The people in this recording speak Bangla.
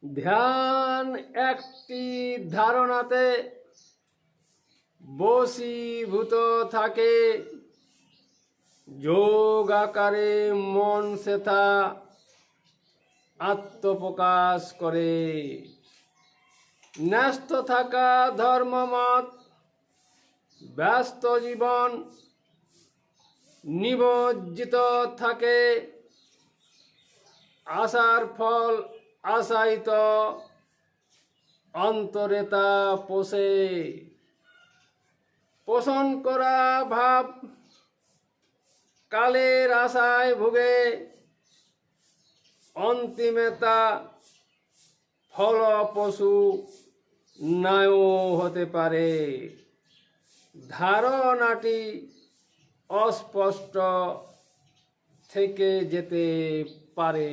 ধ্যান একটি ধারণাতে বশীভূত থাকে, যোগ আকারে মন সেথা আত্মপ্রকাশ করে। ন্যস্ত থাকা ধর্মমত, ব্যস্ত জীবন নিমজ্জিত থাকে, আশার ফল আশায়িত অন্তরে তা পোষণ করা ভাব কালের আশায় ভুগে, অন্তিমে তা ফলপ্রসূ নাও হতে পারে। ধারণাটি অস্পষ্ট থেকে যেতে পারে।